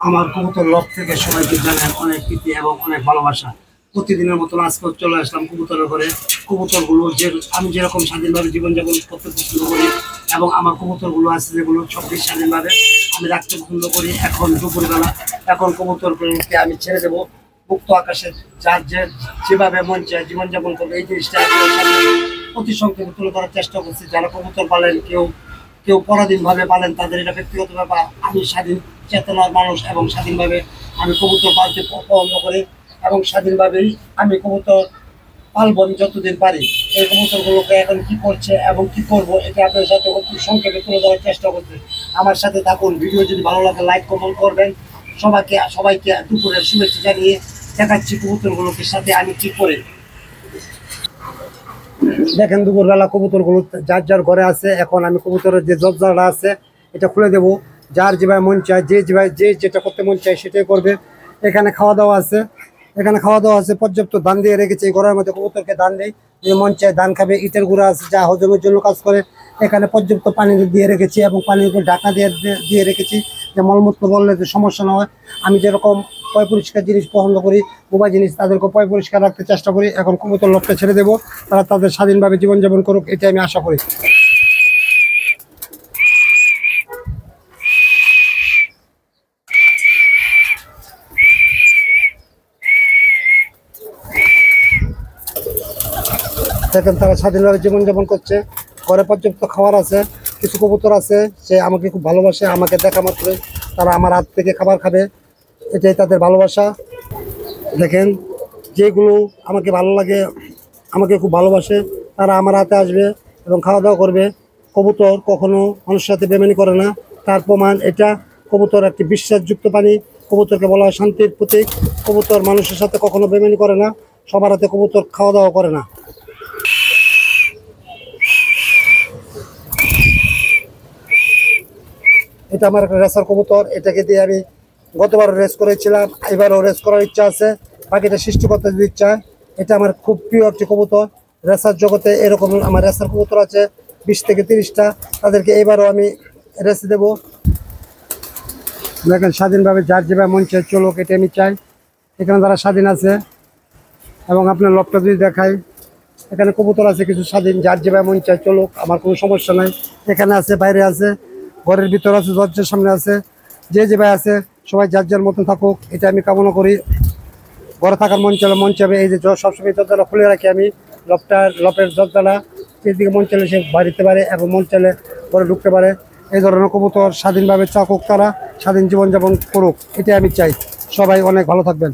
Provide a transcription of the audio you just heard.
আমার কবুতর লব থেকে সবাইকে জানাই অনেক প্রীতি এবং অনেক ভালোবাসা। প্রতিদিনের মতন আজকে চলে আসলাম কবুতরের ঘরে। কবুতরগুলো যে আমি যেরকম স্বাধীনভাবে জীবনযাপন করতে পছন্দ করি এবং আমার কবুতরগুলো আছে যেগুলো সব স্বাধীনভাবে আমি রাখতে পছন্দ করি। এখন দুপুরবেলা এখন কবুতরগুলোকে আমি ছেড়ে দেবো মুক্ত আকাশে, যার যেভাবে মন চায় জীবনযাপন করবে। এই জিনিসটা অতি সংক্ষেপে তুলে ধরার চেষ্টা করছি। যারা কবুতর পালেন, কেউ কেউ পরাধীনভাবে পালেন, তাদের এটা ব্যক্তিগত ব্যাপার। আমি স্বাধীন চেতনার মানুষ এবং স্বাধীনভাবে আমি কবুতর পালতে পছন্দ করি এবং স্বাধীনভাবেই আমি কবুতর পালব আমি যতদিন পারি। এই কবুতরগুলোকে এখন কি করছে এবং কি করব এটা আপনার সাথে অতি সংক্ষেপে তুলে ধরার চেষ্টা করতে আমার সাথে থাকুন। ভিডিও যদি ভালো লাগে লাইক কমেন্ট করবেন। সবাইকে দুপুরের শুভেচ্ছা জানিয়ে দেখাচ্ছি কবুতরগুলোকে সাথে আমি কি করে। দেখেন দুপুরবেলা কবুতরগুলো যার যার ঘরে আছে। এখন আমি কবুতরের যে দরজাটা আছে এটা খুলে দেবো। যার যেভাবে মন চায়, যে যেটা করতে মন চায় সেটাই করবে। এখানে খাওয়া দাওয়া আছে, পর্যাপ্ত ধান দিয়ে রেখেছি। এই ঘরের মধ্যে কবুতরকে ধান দেয়, যে মন চায় ধান খাবে। ইটের গুঁড়া আছে যা হজমের জন্য কাজ করে। এখানে পর্যাপ্ত পানি দিয়ে রেখেছি এবং পানির উপর ঢাকা দিয়ে রেখেছি, যে মলমূত্র বললে যে সমস্যা না হয়। আমি যেরকম পয় পরিষ্কার জিনিস পছন্দ করি, বোবা জিনিস, তাদেরকে পয় পরিষ্কার রাখতে চেষ্টা করি। এখন কবুতর লকটা ছেড়ে দেবো, তারা তাদের স্বাধীনভাবে জীবনযাপন করুক, এটাই আমি আশা করি। দেখেন তারা স্বাধীনভাবে জীবনযাপন করছে। ঘরে পর্যাপ্ত খাবার আছে। কিছু কবুতর আছে সে আমাকে খুব ভালোবাসে, আমাকে দেখা মাত্রই তারা আমার হাত থেকে খাবার খাবে, এটাই তাদের ভালোবাসা। দেখেন যেগুলো আমাকে ভালো লাগে, আমাকে খুব ভালোবাসে, তারা আমার হাতে আসবে এবং খাওয়া দাওয়া করবে। কবুতর কখনো মানুষের সাথে বেমানি করে না, তার প্রমাণ এটা। কবুতর একটি বিশ্বাসযুক্ত প্রাণী, কবুতরকে বলা হয় শান্তির প্রতীক। কবুতর মানুষের সাথে কখনো বেমানি করে না, সবার হাতে কবুতর খাওয়া দাওয়া করে না। এটা আমার একটা রেসার কবুতর, এটাকে দিয়ে আমি গতবারও রেস করেছিলাম, এবারও রেস করার ইচ্ছা আছে। বাকিটা সৃষ্টিকর্তা যদি ইচ্ছা। এটা আমার খুব প্রিয় একটি কবুতর। রেসার জগতে এরকম আমার রেসার কবুতর আছে 20 থেকে 30টা। তাদেরকে এবারও আমি রেসে দেবো। দেখেন স্বাধীনভাবে যার যেভাবে মন চায় চলুক, এটা আমি চাই। এখানে তারা স্বাধীন আছে এবং আপনার লবটা যদি দেখাই, এখানে কবুতর আছে কিছু স্বাধীন, যার যেভাবে মন চায় চলুক, আমার কোনো সমস্যা নাই। এখানে আছে, বাইরে আছে, ঘরের ভিতর আছে, দরজার সামনে আছে, যে যেভাবে আছে সবাই যার যার মতন থাকুক, এটা আমি কামনা করি। ঘরে থাকার মন চাবে। এই যে সবসময় দরজাটা খুলে রাখি আমি, লপের দরজাটা, যেদিকে মন চাইলে সে বাড়িতে পারে এবং মন চাইলে ঘরে ঢুকতে পারে। এই ধরনের কবুতর স্বাধীনভাবে থাকুক, তারা স্বাধীন জীবনযাপন করুক, এটাই আমি চাই। সবাই অনেক ভালো থাকবেন।